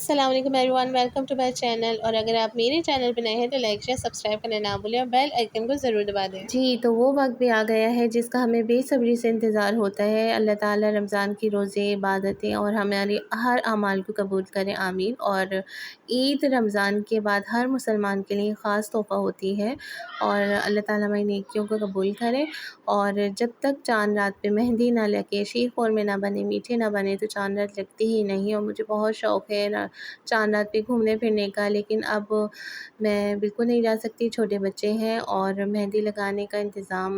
अस्सलाम वालेकुम everyone, welcome to my channel. और अगर आप मेरे चैनल पर नए हैं तो लाइक शेयर सब्सक्राइब करना ना भूलें और बेल आइकन को ज़रूर दबा दें। जी, तो वो वक्त भी आ गया है जिसका हमें बेसब्री से इंतज़ार होता है। अल्लाह ताला रमज़ान की रोज़े, इबादतें और हमारे हर अमाल को कबूल करें, आमीन। और ईद रमज़ान के बाद हर मुसलमान के लिए ख़ास तोहफ़ा होती है और अल्लाह ताला हमारी नेकियों को कबूल करे। और जब तक चाँद रात पे मेहंदी ना लगे, शीर ख़ुरमे ना बने, मीठे ना बने तो चाँद रात लगती ही नहीं। और मुझे बहुत शौक़ है ना चाँद रात पे घूमने फिरने का, लेकिन अब मैं बिल्कुल नहीं जा सकती, छोटे बच्चे हैं। और मेहंदी लगाने का इंतज़ाम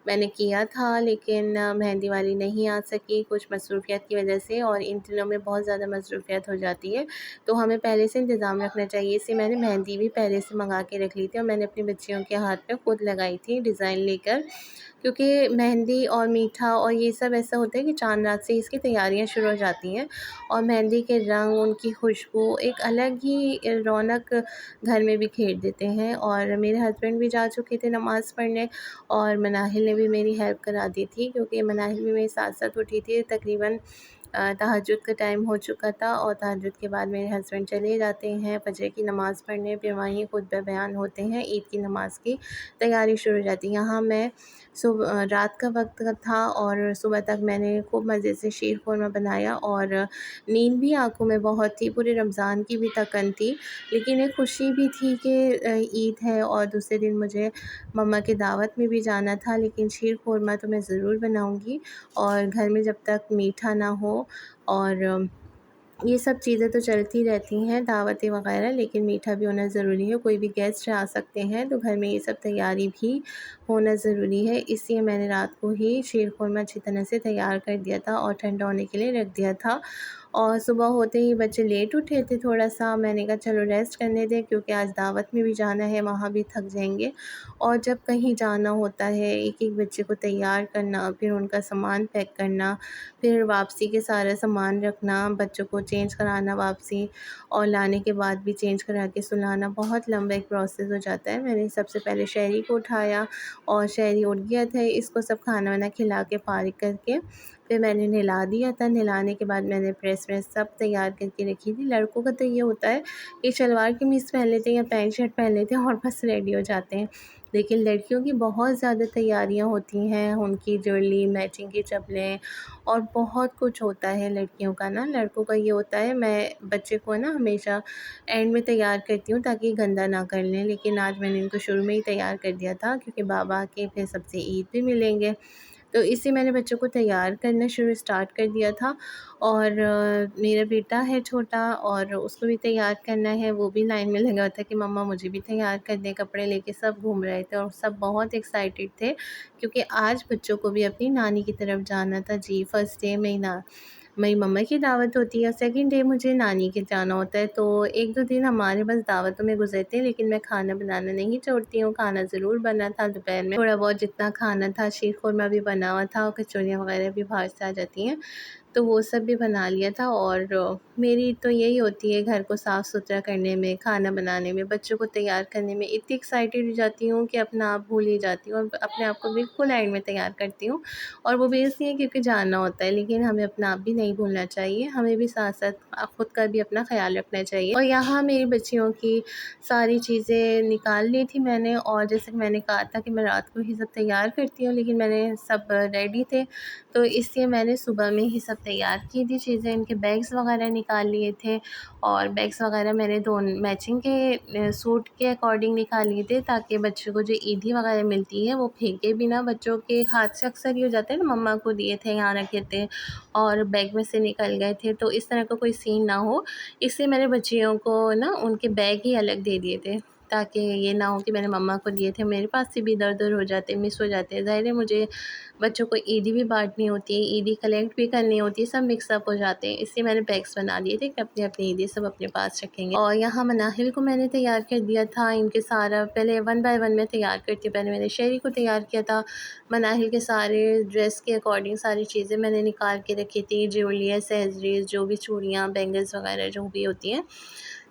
मैंने किया था, लेकिन मेहंदी वाली नहीं आ सकी कुछ मसरूफ़ियत की वजह से, और इन दिनों में बहुत ज़्यादा मसरूफ़ियत हो जाती है, तो हमें पहले से इंतज़ाम रखना चाहिए। इसलिए मैंने मेहंदी भी पहले से मंगा के रख ली थी और मैंने अपनी बच्चियों के हाथ पे खुद लगाई थी डिज़ाइन लेकर, क्योंकि मेहंदी और मीठा और ये सब ऐसा होता है कि चाँद रात से इसकी तैयारियां शुरू हो जाती हैं। और मेहंदी के रंग, उनकी खुशबू एक अलग ही रौनक घर में बिखेर देते हैं। और मेरे हस्बैंड भी जा चुके थे नमाज़ पढ़ने और मनाहिल ने भी मेरी हेल्प करा दी थी, क्योंकि मनाहिल भी मेरे साथ साथ उठी थी। तकरीबन तहज्जुद का टाइम हो चुका था और तहज्जुद के बाद मेरे हस्बैंड चले जाते हैं फजर की नमाज़ पढ़ने, फिर वहीं खुतबा बयान होते हैं, ईद की नमाज़ की तैयारी शुरू हो जाती है। यहाँ मैं रात का वक्त था और सुबह तक मैंने खूब मज़े से शीर ख़ुरमा बनाया और नींद भी आँखों में बहुत थी, पूरे रमज़ान की भी तकन थी, लेकिन एक खुशी भी थी कि ईद है और दूसरे दिन मुझे मम्मा की दावत में भी जाना था। लेकिन शीर ख़ुरमा तो मैं ज़रूर बनाऊँगी, और घर में जब तक मीठा ना हो और ये सब चीज़ें तो चलती रहती हैं, दावतें वग़ैरह, लेकिन मीठा भी होना ज़रूरी है। कोई भी गेस्ट आ सकते हैं तो घर में ये सब तैयारी भी होना ज़रूरी है। इसलिए मैंने रात को ही शीर ख़ुरमा अच्छी तरह से तैयार कर दिया था और ठंडा होने के लिए रख दिया था। और सुबह होते ही बच्चे लेट उठे थे थोड़ा-सा, मैंने कहा चलो रेस्ट करने दें, क्योंकि आज दावत में भी जाना है, वहाँ भी थक जाएँगे। और जब कहीं जाना होता है, एक-एक बच्चे को तैयार करना, फिर उनका सामान पैक करना, फिर वापसी के सारा सामान रखना, बच्चों को चेंज कराना वापसी, और लाने के बाद भी चेंज करा के सुलाना, बहुत लंबा एक प्रोसेस हो जाता है। मैंने सबसे पहले शहरी को उठाया और शहरी उठ गया था, इसको सब खाना-वाना खिला के फ़ारिग करके फिर मैंने नहला दिया था। नहलाने के बाद मैंने प्रेस व्रेस सब तैयार करके रखी थी। लड़कों का तो ये होता है कि शलवार कमीज़ पहन लेते हैं या पैंट शर्ट पहन लेते हैं और बस रेडी हो जाते हैं, लेकिन लड़कियों की बहुत ज़्यादा तैयारियां होती हैं, उनकी ज्वेलरी, मैचिंग की चप्पलें और बहुत कुछ होता है लड़कियों का ना। लड़कों का ये होता है, मैं बच्चे को ना हमेशा एंड में तैयार करती हूँ ताकि गंदा ना कर लें, लेकिन आज मैंने इनको शुरू में ही तैयार कर दिया था, क्योंकि बाबा के फिर सबसे ईद भी मिलेंगे, तो इसलिए मैंने बच्चों को तैयार करना स्टार्ट कर दिया था। और मेरा बेटा है छोटा और उसको भी तैयार करना है, वो भी लाइन में लगा हुआ था कि मम्मा मुझे भी तैयार कर दें, कपड़े लेके सब घूम रहे थे और सब बहुत एक्साइटेड थे, क्योंकि आज बच्चों को भी अपनी नानी की तरफ जाना था। जी, फर्स्ट डे मेरी मम्मा की दावत होती है, सेकंड डे मुझे नानी के जाना होता है, तो 1-2 दिन हमारे बस दावतों में गुजरते हैं, लेकिन मैं खाना बनाना नहीं छोड़ती हूँ। खाना ज़रूर बना था दोपहर में, थोड़ा बहुत जितना खाना था, शीर ख़ुरमा भी बना हुआ था और कचौरियाँ वग़ैरह भी बाहर से आ जाती हैं, तो वो सब भी बना लिया था। और मेरी तो यही होती है घर को साफ़ सुथरा करने में, खाना बनाने में, बच्चों को तैयार करने में इतनी एक्साइटेड हो जाती हूँ कि अपना आप भूल ही जाती हूँ और अपने आप को बिल्कुल एंड में तैयार करती हूँ। और वो भी इसलिए क्योंकि जाना होता है, लेकिन हमें अपना आप भी नहीं भूलना चाहिए, हमें भी साथ-साथ खुद का भी अपना ख़्याल रखना चाहिए। और यहाँ मेरी बच्चियों की सारी चीज़ें निकाल ली थी मैंने, और जैसे कि मैंने कहा था कि मैं रात को ही सब तैयार करती हूँ, लेकिन मैंने सब रेडी थे, तो इसलिए मैंने सुबह में ही सब तैयार की थी चीज़ें। इनके बैग्स वग़ैरह निकाल लिए थे और बैग्स वग़ैरह मैंने दोनों मैचिंग के सूट के अकॉर्डिंग निकाल लिए थे, ताकि बच्चों को जो ईदी वग़ैरह मिलती है वो फेंके भी ना। बच्चों के हाथ से अक्सर ये हो जाता है ना, मम्मा को दिए थे, यहाँ रखे थे और बैग में से निकल गए थे, तो इस तरह का कोई सीन ना हो, इसलिए मैंने बच्चियों को ना उनके बैग ही अलग दे दिए थे, ताकि ये ना हो कि मैंने मम्मा को दिए थे, मेरे पास से भी इधर-उधर हो जाते, मिस हो जाते हैं। ज़ाहिर है मुझे बच्चों को ईदी भी बाँटनी होती है, ईदी कलेक्ट भी करनी होती है, सब मिक्स अप हो जाते हैं, इसलिए मैंने बैग्स बना दिए थे कि अपनी-अपनी ईदी सब अपने पास रखेंगे। और यहाँ मनाहिल को मैंने तैयार कर दिया था, इनके सारा पहले 1 बाय 1 मैं तैयार करती हूँ। पहले मैंने शहरी को तैयार किया था, मनाहिल के सारे ड्रेस के अकॉर्डिंग सारी चीज़ें मैंने निकाल के रखी थी, ज्वेलरी, एक्सेसरीज़, जो भी चूड़ियाँ, बैंगल्स वग़ैरह जो भी होती हैं,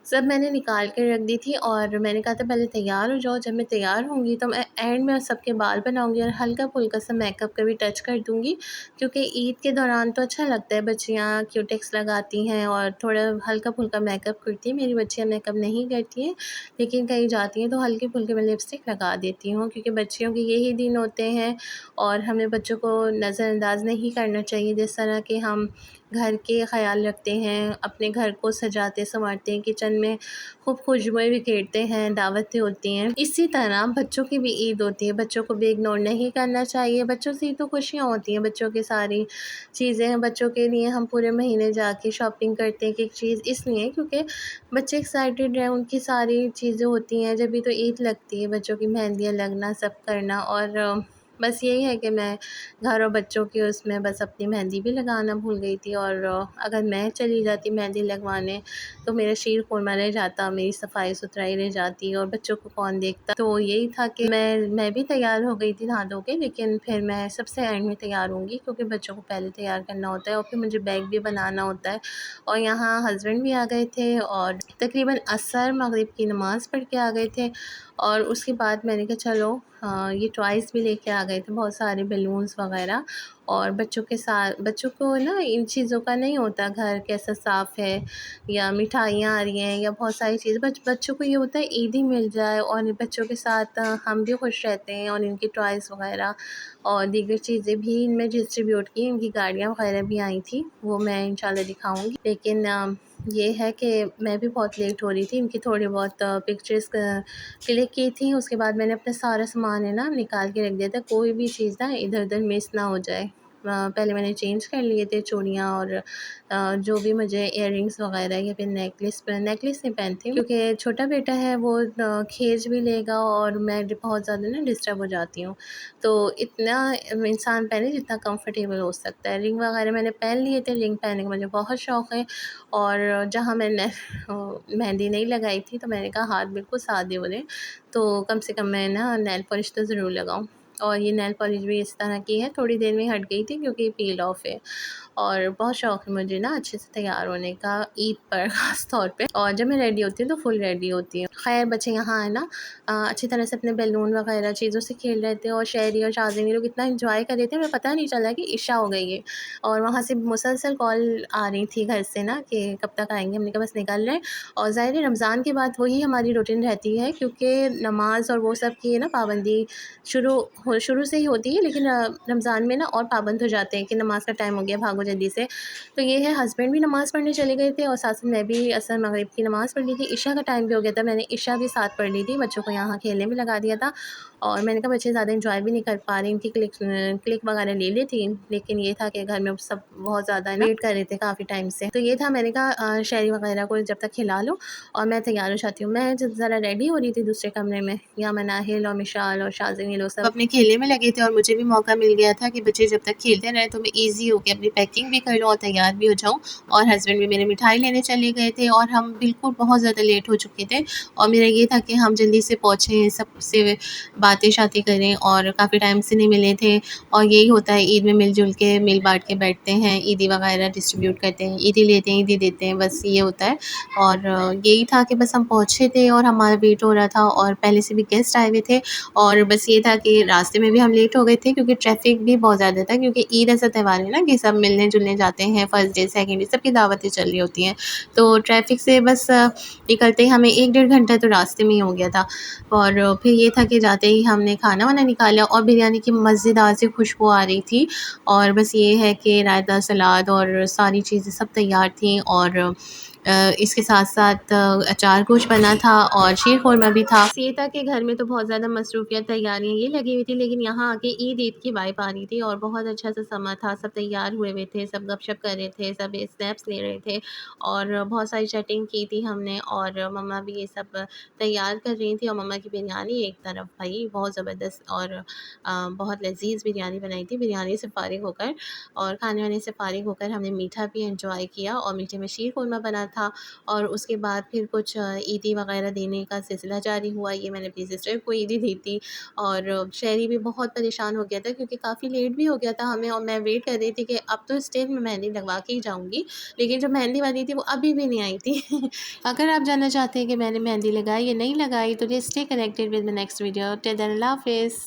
सब मैंने निकाल के रख दी थी और मैंने कहा था पहले तैयार हो जाओ, जब मैं तैयार होंगी तो मैं एंड में सबके बाल बनाऊंगी और हल्का-फुल्का सा मेकअप का भी टच कर दूंगी, क्योंकि ईद के दौरान तो अच्छा लगता है, बच्चियाँ क्यूटेक्स लगाती हैं और थोड़ा हल्का-फुल्का मेकअप करती हैं। मेरी बच्चियाँ मेकअप नहीं करती हैं, लेकिन कहीं जाती हैं तो हल्के-फुल्के मैं लिपस्टिक लगा देती हूँ, क्योंकि बच्चियों के यही दिन होते हैं और हमें बच्चों को नज़रअंदाज नहीं करना चाहिए। जिस तरह के हम घर के ख़याल रखते हैं, अपने घर को सजाते संवारते हैं, किचन में खूब खुशबुएँ बिखेरते हैं, दावतें होती हैं, इसी तरह बच्चों की भी ईद होती है। बच्चों को भी इग्नोर नहीं करना चाहिए। बच्चों से ही तो खुशियाँ होती हैं, बच्चों की सारी चीज़ें हैं। बच्चों के लिए हम पूरे महीने जाके शॉपिंग करते हैं, एक चीज़ इसलिए क्योंकि बच्चे एक्साइटेड रहें, उनकी सारी चीज़ें होती हैं, जब भी तो ईद लगती है, बच्चों की मेहंदियाँ लगना, सब करना। और बस यही है कि मैं घर और बच्चों के उसमें बस अपनी मेहंदी भी लगाना भूल गई थी, और अगर मैं चली जाती मेहंदी लगवाने तो मेरा शीर खुरमा रह जाता, मेरी सफाई सुथराई रह जाती और बच्चों को कौन देखता। तो यही था कि मैं भी तैयार हो गई थी नहा धो के, लेकिन फिर मैं सबसे एंड में तैयार होंगी, क्योंकि बच्चों को पहले तैयार करना होता है और फिर मुझे बैग भी बनाना होता है। और यहाँ हस्बैंड भी आ गए थे और तकरीबन असर मगरिब की नमाज़ पढ़ के आ गए थे। और उसके बाद मैंने कहा चलो, हाँ, ये टॉयज़ भी लेके आ गए थे, बहुत सारे बलून्स वग़ैरह। और बच्चों के साथ, बच्चों को ना इन चीज़ों का नहीं होता, घर कैसा साफ़ है या मिठाइयाँ आ रही हैं या बहुत सारी चीज़ें, बच्चों को ये होता है ईदी मिल जाए, और बच्चों के साथ हम भी खुश रहते हैं। और इनकी टॉयज़ वग़ैरह और दीगर चीज़ें भी इनमें डिस्ट्रीब्यूट की, इनकी गाड़ियाँ वग़ैरह भी आई थी, वो मैं इंशाल्लाह दिखाऊँगी। लेकिन ये है कि मैं भी बहुत लेट हो रही थी। इनकी थोड़ी बहुत पिक्चर्स क्लिक की थी, उसके बाद मैंने अपना सारा सामान है ना निकाल के रख दिया था, कोई भी चीज़ ना इधर-उधर मिस ना हो जाए। पहले मैंने चेंज कर लिए थे चूड़ियाँ और जो भी मुझे इयररिंग्स वग़ैरह या फिर नेकलेस नहीं पहनती, क्योंकि छोटा बेटा है, वो खींच भी लेगा और मैं बहुत ज़्यादा ना डिस्टर्ब हो जाती हूँ। तो इतना इंसान पहने जितना कंफर्टेबल हो सकता है। रिंग वग़ैरह मैंने पहन लिए थे, रिंग पहनने का मुझे बहुत शौक़ है। और जहाँ मैंने मेहंदी नहीं लगाई थी, तो मैंने कहा हाथ बिल्कुल सादे हो रहे हैं, तो कम से कम मैं ना नेल पॉलिश तो ज़रूर लगाऊँ। और ये नेल पॉलिश भी इस तरह की है, थोड़ी देर में हट गई थी क्योंकि पील ऑफ है। और बहुत शौक़ है मुझे ना अच्छे से तैयार होने का ईद पर ख़ास तौर पे, और जब मैं रेडी होती हूँ तो फुल रेडी होती हूँ। ख़ैर बच्चे यहाँ है ना अच्छी तरह से अपने बैलून वग़ैरह चीज़ों से खेल रहे थे, और शहरी और शाज़िनी लोग इतना एंजॉय कर रहे थे, हमें पता नहीं चला कि इशा हो गई है। और वहाँ से मुसलसल कॉल आ रही थी घर से ना कि कब तक आएँगे, हमने कहा बस निकल रहे हैं। और ज़ाहिर है रमज़ान के बाद वही हमारी रूटीन रहती है, क्योंकि नमाज़ और वो सब की है ना पाबंदी शुरू से ही होती है, लेकिन रमज़ान में ना और पाबंद हो जाते हैं कि नमाज़ का टाइम हो गया, भागो जल्दी से। तो ये है, हस्बैंड भी नमाज़ पढ़ने चले गए थे और साथ में मैं भी असर मगरिब की नमाज़ पढ़ ली थी। इशा का टाइम भी हो गया था, मैंने इशा भी साथ पढ़ ली थी, बच्चों को यहाँ खेलने भी लगा दिया था। और मैंने कहा बच्चे ज़्यादा एंजॉय भी नहीं कर पा रहे, इनकी क्लिक वगैरह ले ली थी, लेकिन ये था कि घर में सब बहुत ज़्यादा वेट कर रहे थे काफ़ी टाइम से। तो ये था, मैंने कहा शहरी वगैरह को जब तक खिला लो और मैं तैयार हो जाती हूँ। मैं जब ज़रा रेडी हो रही थी दूसरे कमरे में, यहाँ मनाहिल और मिशाल और शाज़िन, ये लोग सब अपने खेलने में लगे थे, और मुझे भी मौका मिल गया था कि बच्चे जब तक खेलते रहे तो मैं ईज़ी होके अपनी पैकिंग भी कर लूँ और तैयार भी हो जाऊँ। और हस्बैंड भी मेरे मिठाई लेने चले गए थे, और हम बिल्कुल बहुत ज़्यादा लेट हो चुके थे, और मेरा ये था कि हम जल्दी से पहुँचें, सबसे बातें-शातें करें, और काफ़ी टाइम से नहीं मिले थे। और यही होता है, ईद में मिल-जुल के, मिल-बाँट के बैठते हैं, ईदी वगैरह डिस्ट्रीब्यूट करते हैं, ईदी लेते हैं, ईदी देते हैं, बस ये होता है। और यही था कि बस हम पहुँचे थे और हमारा वेट हो रहा था, और पहले से भी गेस्ट आए हुए थे, और बस ये था कि रास्ते में भी हम लेट हो गए थे क्योंकि ट्रैफ़िक भी बहुत ज़्यादा था, क्योंकि ईद ऐसा त्यौहार है ना कि सब मिलने-जुलने जाते हैं, फर्स्ट डे, सेकंड डे सबकी दावतें चल रही होती हैं। तो ट्रैफ़िक से बस निकलते ही हमें 1 डेढ़ घंटा तो रास्ते में ही हो गया था। और फिर ये था कि जाते ही हमने खाना-वाना निकाला, और बिरयानी की मज़ेदार सी खुशबू आ रही थी, और बस ये है कि रायता, सलाद और सारी चीज़ें सब तैयार थीं, और इसके साथ-साथ अचार कुछ बना था और शीर खुरमा भी था। ये था कि घर में तो बहुत ज़्यादा मसरूफ़ियत तैयारियाँ ये लगी हुई थी, लेकिन यहाँ आके ईद की वाइब आ रही थी और बहुत अच्छा सा समा था। सब तैयार हुए हुए थे, सब गपशप कर रहे थे, सब स्नैप्स ले रहे थे, और बहुत सारी चैटिंग की थी हमने, और मम्मा भी ये सब तैयार कर रही थी। और मम्मा की बिरयानी एक तरफ भाई बहुत ज़बरदस्त और बहुत लज़ीज़ बिरयानी बनाई थी। बिरयानी से फ़ारिग होकर और खाने-वाने से फ़ारिग होकर हमने मीठा भी एंजॉय किया, और मीठे में शीर खुरमा बना था और उसके बाद फिर कुछ ईदी वग़ैरह देने का सिलसिला जारी हुआ। ये मैंने अपनी सिस्टर को ईदी दी थी और शहरी भी बहुत परेशान हो गया था क्योंकि काफ़ी लेट भी हो गया था हमें और मैं वेट कर रही थी कि अब तो स्टेज में मेहंदी लगवा के ही जाऊँगी, लेकिन जो मेहंदी वाली थी वो अभी भी नहीं आई थी। अगर आप जानना चाहते हैं कि मैंने मेहंदी लगाई या नहीं लगाई तो stay connected with the next video. Till then Allah हाफ़िज़।